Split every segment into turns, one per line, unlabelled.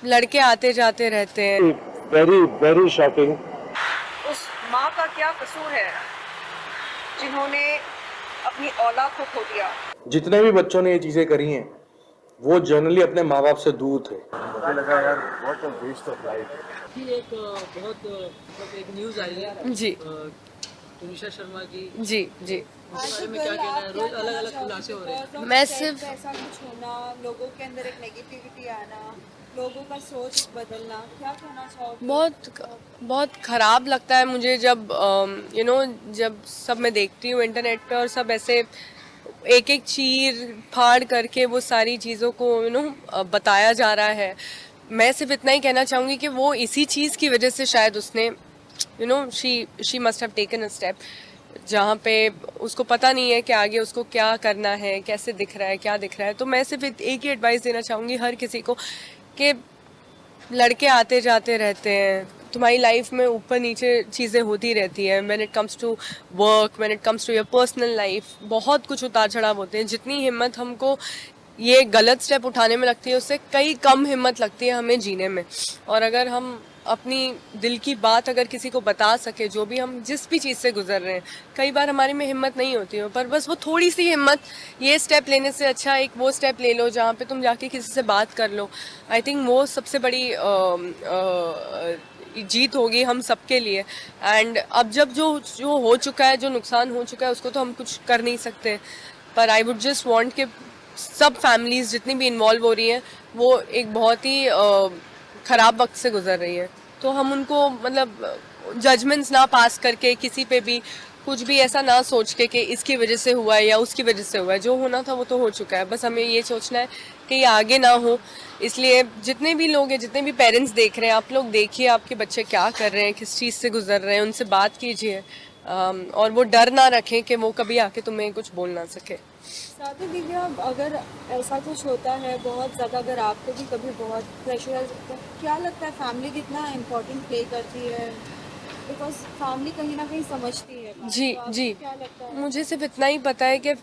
लड़के आते जाते रहते हैं।
Very very shocking.
उस माँ का क्या कसूर है जिन्होंने अपनी औलाद को खो दिया?
जितने भी बच्चों ने ये चीजें करी हैं वो जनरली अपने माँ बाप से दूर थे।
मुझे लगा यार what a waste of life.
एक बहुत मतलब एक न्यूज़ आई है
जी
तुनिशा शर्मा की।
जी जी।
उसके बारे में क्या कहना है? रोज अलग अलग खुलासे हो रहे हैं।
मैं सिर्फ
ऐसा कुछ होना, लोगों के अंदर एक नेगेटिविटी आना, लोगों का सोच बदलना, क्या कहना चाहोगे?
बहुत ख़राब लगता है मुझे जब जब सब मैं देखती हूँ इंटरनेट पे और सब ऐसे एक एक चीर फाड़ करके वो सारी चीज़ों को बताया जा रहा है। मैं सिर्फ इतना ही कहना चाहूँगी कि वो इसी चीज़ की वजह से शायद उसने she must have taken a step जहाँ पे उसको पता नहीं है कि आगे उसको क्या करना है, कैसे दिख रहा है, क्या दिख रहा है। तो मैं सिर्फ एक ही एडवाइस देना चाहूँगी हर किसी को कि लड़के आते जाते रहते हैं, तुम्हारी लाइफ में ऊपर नीचे चीज़ें होती रहती हैं। When it comes to work, when it comes to your personal life, बहुत कुछ उतार चढ़ाव होते हैं। जितनी हिम्मत हमको ये गलत स्टेप उठाने में लगती है उससे कई कम हिम्मत लगती है हमें जीने में। और अगर हम अपनी दिल की बात अगर किसी को बता सके, जो भी हम जिस भी चीज़ से गुजर रहे हैं, कई बार हमारे में हिम्मत नहीं होती है, पर बस वो थोड़ी सी हिम्मत, ये स्टेप लेने से अच्छा एक वो स्टेप ले लो जहाँ पे तुम जाके किसी से बात कर लो। आई थिंक वो सबसे बड़ी जीत होगी हम सबके लिए। एंड अब जब जो जो हो चुका है, जो नुकसान हो चुका है, उसको तो हम कुछ कर नहीं सकते। पर आई वुड जस्ट वांट कि सब फैमिलीज जितनी भी इन्वॉल्व हो रही हैं वो एक बहुत ही ख़राब वक्त से गुजर रही है। तो हम उनको मतलब जजमेंट्स ना पास करके किसी पे भी कुछ भी ऐसा ना सोच के कि इसकी वजह से हुआ है या उसकी वजह से हुआ है। जो होना था वो तो हो चुका है, बस हमें ये सोचना है कि ये आगे ना हो। इसलिए जितने भी लोग हैं, जितने भी पेरेंट्स देख रहे हैं, आप लोग देखिए आपके बच्चे क्या कर रहे हैं, किस चीज़ से गुजर रहे हैं, उनसे बात कीजिए। और वो डर ना रखें कि वो कभी आके तुम्हें कुछ बोल ना सके।
साथ ही दीदी, अब अगर ऐसा कुछ होता है बहुत ज़्यादा, अगर आपको भी कभी बहुत प्रेशराइज होता है, क्या लगता है फैमिली कितना इम्पोर्टेंट प्ले करती है? बिकॉज फैमिली कहीं ना कहीं समझती है बात।
जी
तो आपको
जी।
क्या लगता है?
मुझे सिर्फ इतना ही पता है कि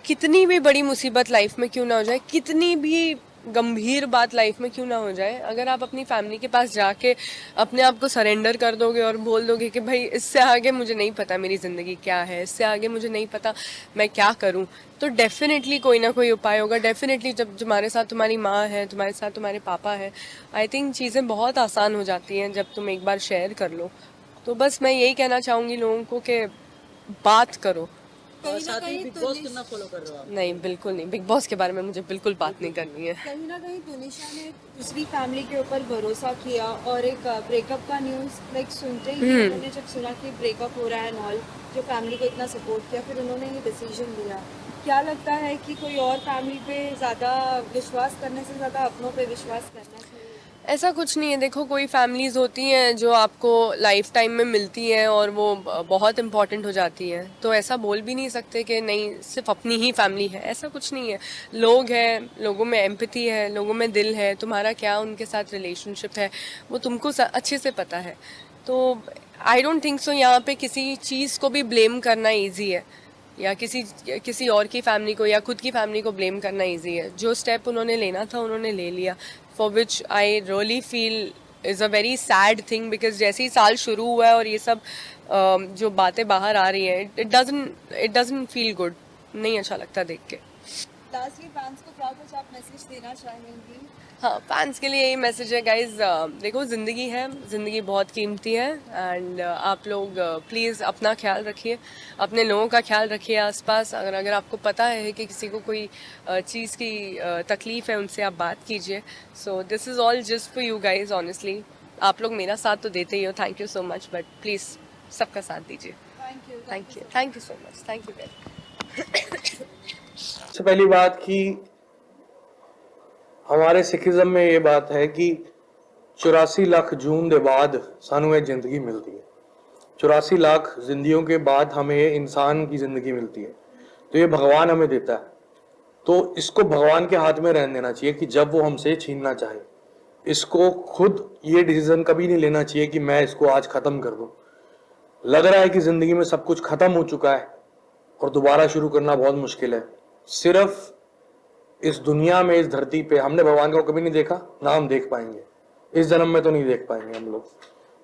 कितनी भी बड़ी मुसीबत लाइफ में क्यों ना हो जाए, कितनी भी गंभीर बात लाइफ में क्यों ना हो जाए, अगर आप अपनी फैमिली के पास जाके अपने आप को सरेंडर कर दोगे और बोल दोगे कि भाई इससे आगे मुझे नहीं पता मेरी ज़िंदगी क्या है, इससे आगे मुझे नहीं पता मैं क्या करूं, तो डेफिनेटली कोई ना कोई उपाय होगा। डेफिनेटली जब तुम्हारे साथ तुम्हारी माँ है, तुम्हारे साथ तुम्हारे पापा है, आई थिंक चीज़ें बहुत आसान हो जाती हैं जब तुम एक बार शेयर कर लो। तो बस मैं यही कहना चाहूँगी लोगों को कि बात करो।
और साथ ही बिग बॉस कितना फॉलो कर रहे हो आप?
नहीं, बिल्कुल नहीं, बिग बॉस के बारे में मुझे बिल्कुल बात नहीं करनी है।
कहीं ना कहीं तुनिशा ने दूसरी फैमिली के ऊपर भरोसा किया और एक ब्रेकअप का न्यूज़ लाइक सुनते ही उन्होंने जब सुना कि ब्रेकअप हो रहा है नॉल, जो फैमिली को इतना सपोर्ट किया, फिर उन्होंने ये डिसीजन लिया। क्या लगता है कि कोई और फैमिली पे ज़्यादा विश्वास करने से ज़्यादा अपनों पे विश्वास करना चाहिए?
ऐसा कुछ नहीं है। देखो, कोई फैमिलीज़ होती हैं जो आपको लाइफ टाइम में मिलती हैं और वो बहुत इम्पॉर्टेंट हो जाती हैं, तो ऐसा बोल भी नहीं सकते कि नहीं सिर्फ अपनी ही फैमिली है, ऐसा कुछ नहीं है। लोग हैं, लोगों में एम्पैथी है, लोगों में दिल है, तुम्हारा क्या उनके साथ रिलेशनशिप है वो तुमको अच्छे से पता है। तो आई डोंट थिंक सो यहाँ पे किसी चीज़ को भी ब्लेम करना ईजी है, या किसी और की फैमिली को या खुद की फैमिली को ब्लेम करना इजी है। जो स्टेप उन्होंने लेना था उन्होंने ले लिया, for which I really feel is a very sad thing. Because जैसे ही साल शुरू हुआ है और ये सब जो बातें बाहर आ रही हैं, इट डजंट फील गुड, नहीं अच्छा लगता देख के।
लास्टली फैंस को क्या कुछ आप मैसेज देना चाहेंगी?
हाँ, फैंस के लिए यही मैसेज है गाइज, देखो ज़िंदगी है, ज़िंदगी बहुत कीमती है। एंड आप लोग प्लीज़ अपना ख्याल रखिए, अपने लोगों का ख्याल रखिए आसपास। अगर आपको पता है कि किसी को कोई चीज़ की तकलीफ़ है, उनसे आप बात कीजिए। So this is all just for you guys, honestly. आप लोग मेरा साथ तो देते ही हो, thank you so much, but please सबका साथ दीजिए। Thank you so much, thank you very.
सबसे पहली बात कि हमारे सिखिज्म में ये बात है कि 84 लाख जून के बाद सानू एक जिंदगी मिलती है। 84 लाख जिंदगियों के बाद हमें इंसान की जिंदगी मिलती है, तो ये भगवान हमें देता है। तो इसको भगवान के हाथ में रहने देना चाहिए कि जब वो हमसे छीनना चाहे, इसको खुद ये डिसीजन कभी नहीं लेना चाहिए कि मैं इसको आज खत्म कर दूं। लग रहा है कि जिंदगी में सब कुछ खत्म हो चुका है और दोबारा शुरू करना बहुत मुश्किल है। सिर्फ इस दुनिया में, इस धरती पे हमने भगवान को कभी नहीं देखा, ना हम देख पाएंगे। इस जन्म में तो नहीं देख पाएंगे हम लोग,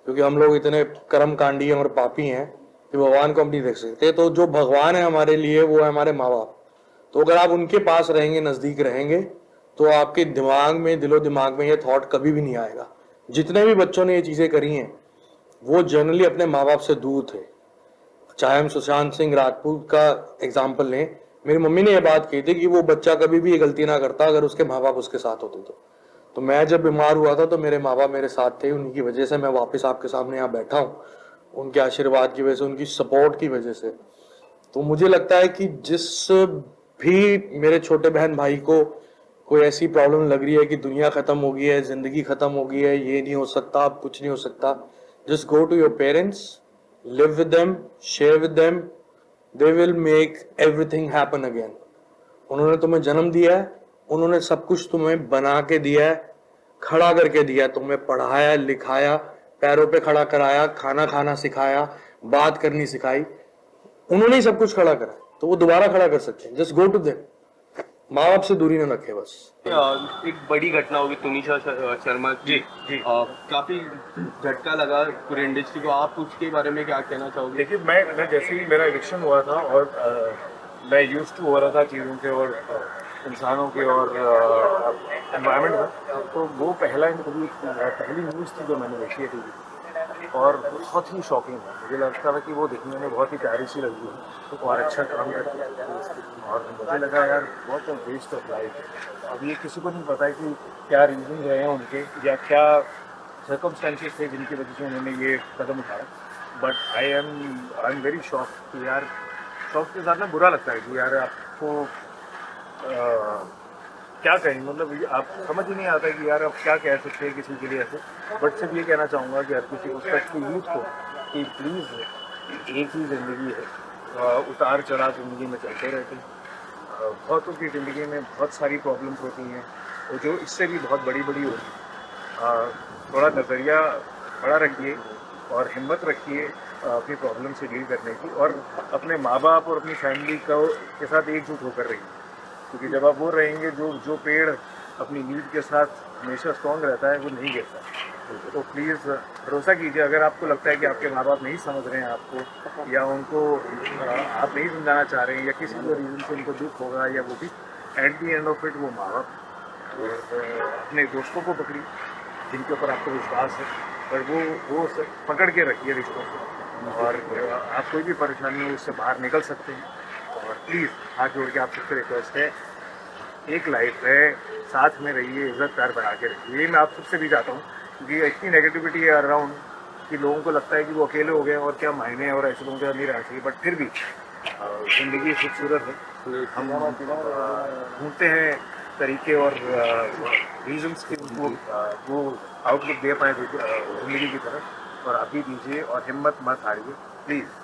क्योंकि हम लोग इतने कर्म कांडी और पापी हैं कि भगवान को हम नहीं देख सकते। तो जो भगवान है हमारे लिए वो है हमारे माँ बाप। तो अगर आप उनके पास रहेंगे, नजदीक रहेंगे, तो आपके दिमाग में, दिलो दिमाग में ये थॉट कभी भी नहीं आएगा। जितने भी बच्चों ने ये चीजें करी हैं वो जनरली अपने माँ बाप से दूर थे। चाहे हम सुशांत सिंह राजपूत का एग्जाम्पल लें, मेरी मम्मी ने ये बात कही थी कि वो बच्चा कभी भी ये गलती ना करता अगर उसके माँ बाप उसके साथ होते तो मैं जब बीमार हुआ था तो मेरे माँ बाप मेरे साथ थे, उनकी वजह से मैं वापस आपके सामने यहाँ बैठा हूँ, उनके आशीर्वाद की वजह से, उनकी सपोर्ट की वजह से। तो मुझे लगता है कि जिस भी मेरे छोटे बहन भाई को कोई ऐसी प्रॉब्लम लग रही है कि दुनिया खत्म हो गई है, जिंदगी खत्म हो गई है, ये नहीं हो सकता, अब कुछ नहीं हो सकता, just go to your parents, live with them, share with them, they will make everything happen again. उन्होंने तुम्हें जन्म दिया है, उन्होंने सब कुछ तुम्हें बना के दिया है, खड़ा करके दिया है, तुम्हें पढ़ाया, लिखाया, पैरों पे खड़ा कराया, खाना खाना सिखाया, बात करनी सिखाई, उन्होंने ही सब कुछ खड़ा करा, तो वो दोबारा खड़ा कर सकते हैं। जस्ट गो टू देम, माँ बाप से दूरी न रखे बस।
एक बड़ी घटना होगी तुनिशा शर्मा की, काफी झटका लगा पूरी इंडस्ट्री को, आप उसके बारे में क्या कहना चाहोगे?
देखिए, मैं जैसे ही मेरा इलेक्शन हुआ था और मैं यूज्ड टू हो रहा था चीज़ों के और इंसानों के और एनवायरनमेंट का, तो वो पहली न्यूज़ थी जो मैंने देखी है टीवी, और बहुत ही शॉकिंग है। मुझे लगता था कि वो दिखने में बहुत ही प्यारी सी लगी है और अच्छा काम करती है, और मुझे लगा यार बहुत वेस्ट ऑफ लाइफ। अब ये किसी को नहीं पता है कि क्या रीजन रहे हैं उनके या क्या सर्कमस्टेंसेस थे जिनकी वजह से उन्होंने ये कदम उठाया, but I am very shock कि यार, शौक के साथ में बुरा लगता है कि यार आपको क्या कहें, मतलब आप समझ ही नहीं आता कि यार आप क्या कह सकते हैं किसी के लिए ऐसे। बट सिर्फ ये कहना चाहूँगा कि हर किसी को, स्पेशली यूथ को, कि प्लीज़ एक ही ज़िंदगी है, उतार चढ़ाव ज़िंदगी में चलते रहते हैं, बहुतों की ज़िंदगी में बहुत सारी प्रॉब्लम्स होती हैं और जो इससे भी बहुत बड़ी होती हैं। थोड़ा नज़रिया बड़ा रखिए और हिम्मत रखिए अपनी प्रॉब्लम से डील करने की, और अपने माँ बाप और अपनी फैमिली के साथ एकजुट होकर रहिए, क्योंकि जब आप वो रहेंगे, जो पेड़ अपनी नींव के साथ हमेशा स्ट्रॉन्ग रहता है वो नहीं गिरता। तो प्लीज़ भरोसा कीजिए, अगर आपको लगता है कि आपके माँ बाप नहीं समझ रहे हैं आपको, या उनको आप नहीं समझाना चाह रहे हैं, या किसी भी रीज़न से उनको दुख होगा, या वो भी at the end of it वो माँ बाप अपने दोस्तों को पकड़िए जिनके ऊपर आपको विश्वास है, पर वो पकड़ के रखिए रिश्तों को, और आप कोई भी परेशानी हो उससे बाहर निकल सकते हैं। और प्लीज़ हाथ जोड़ के आप सबसे रिक्वेस्ट है, एक लाइफ है, साथ में रहिए, इज्जत प्यार बना के रखिए। ये मैं आप सबसे भी चाहता हूँ, क्योंकि इतनी नेगेटिविटी है अराउंड कि लोगों को लगता है कि वो अकेले हो गए और क्या मायने हैं और ऐसे लोगों के नहीं रहना चाहिए, बट फिर भी ज़िंदगी खूबसूरत है। हम ढूंढते हैं तरीके और रीजंस के वो आउटलुक दे पाए ज़िंदगी की तरफ, और आप भी दीजिए और हिम्मत मत हारिए please.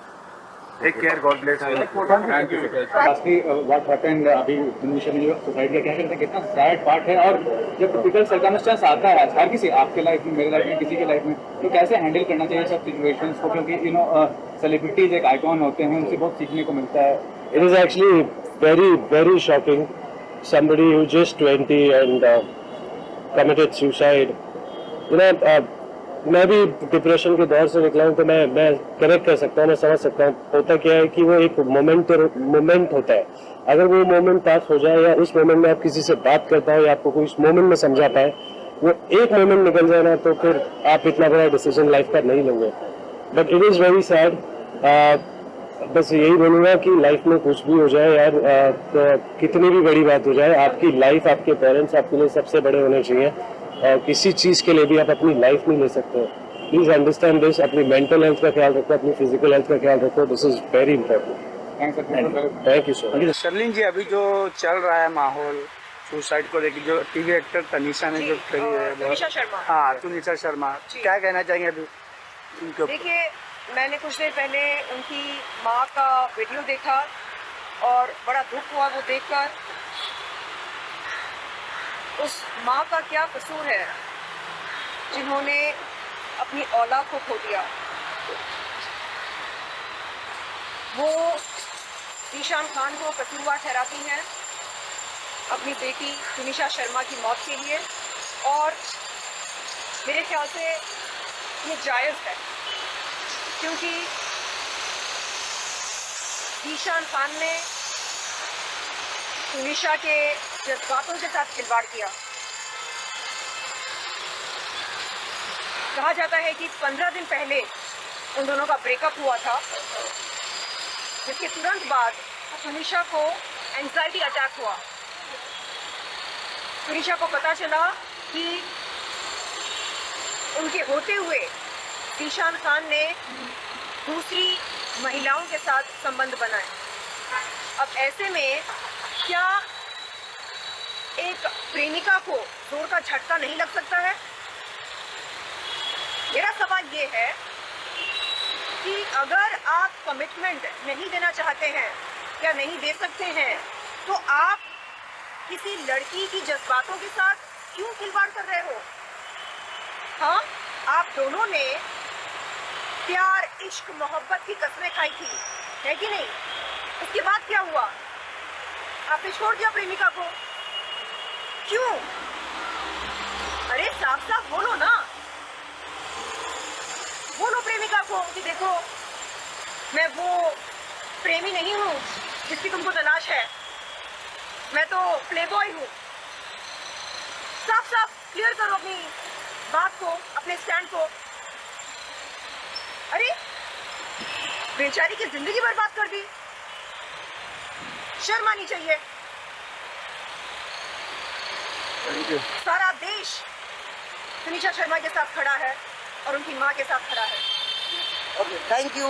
Take care, god bless you.
Thank you. Lastly what happened अभी तुनिशा में जो सुसाइड का क्या कहते हैं, कितना सैड पार्ट है, और जब टिपिकल सर्कमस्टेंस आता है हर किसी, आपके लाइफ में, मेरे लाइफ में, किसी के लाइफ में, तो कैसे हैंडल करना चाहिए सब सिचुएशंस को, क्योंकि यू नो सेलिब्रिटीज एक आइकॉन होते हैं, उनसे बहुत सीखने को मिलता है।
It is actually very shocking. Somebody who just 20 and committed suicide. You know, मैं भी डिप्रेशन के दौर से निकला हूँ, तो मैं कनेक्ट कर सकता हूँ, मैं समझ सकता हूँ। होता क्या है कि वो एक मोमेंट होता है, अगर वो मोमेंट पास हो जाए या उस मोमेंट में आप किसी से बात कर पाओ या आपको कोई उस मोमेंट में समझा पाए, वो एक मोमेंट निकल जाए ना, तो फिर आप इतना बड़ा डिसीजन लाइफ का नहीं लेंगे। But it is very sad. बस यही बोलूँगा कि लाइफ में कुछ भी हो जाए यार, तो कितनी भी बड़ी बात हो जाए, आपकी लाइफ, आपके पेरेंट्स आपके लिए सबसे बड़े होने चाहिए, और किसी चीज़ के लिए भी आप अपनी लाइफ नहीं ले सकते। प्लीज़ अंडरस्टैंड दिस, अपनी मेंटल हेल्थ का ख्याल रखो, अपनी फिजिकल हेल्थ का ख्याल रखो, this is very important. Thank you sir.
Sherlyn ji, अभी जो चल रहा है माहौल सुसाइड को लेकर, जो टीवी एक्टर तनीषा ने जो करी है,
तुनिशा शर्मा,
हाँ तुनिशा शर्मा, क्या कहना चाहेंगे अभी उनके ऊपर?
देखिए, मैंने कुछ देर पहले उनकी माँ का वीडियो देखा और बड़ा दुख हुआ वो देखकर। उस माँ का क्या कसूर है जिन्होंने अपनी औलाद को खो दिया। वो ज़ीशान खान को कसूरवार ठहराती हैं अपनी बेटी तुनिशा शर्मा की मौत के लिए, और मेरे ख्याल से ये जायज़ है, क्योंकि ज़ीशान खान ने तुनिशा के जज्बातों के साथ खिलवाड़ किया। कहा जाता है कि 15 दिन पहले उन दोनों का ब्रेकअप हुआ था, जिसके तुरंत बाद तुनिशा को एंजाइटी अटैक हुआ। तुनिशा को पता चला कि उनके होते हुए ज़ीशान खान ने दूसरी महिलाओं के साथ संबंध बनाए। अब ऐसे में क्या एक प्रेमिका को जोर का झटका नहीं लग सकता है? मेरा सवाल ये है कि अगर आप कमिटमेंट नहीं देना चाहते हैं या नहीं दे सकते हैं, तो आप किसी लड़की की जज्बातों के साथ क्यों खिलवाड़ कर रहे हो? हाँ, आप दोनों ने प्यार, इश्क, मोहब्बत की कस्में खाई थी, है कि नहीं? उसके बाद क्या हुआ? आपने छोड़ दिया प्रेमिका को, क्यों? अरे साफ साफ बोलो ना, बोलो प्रेमिका को कि देखो, मैं वो प्रेमी नहीं हूँ जिसकी तुमको तलाश है, मैं तो प्लेबॉय हूँ। साफ साफ क्लियर करो अपनी बात को, अपने स्टैंड को। अरे बेचारी की जिंदगी बर्बाद कर दी, शर्म आनी चाहिए। सारा देश तुनिशा शर्मा के साथ खड़ा है और उनकी माँ के साथ खड़ा है। Thank you.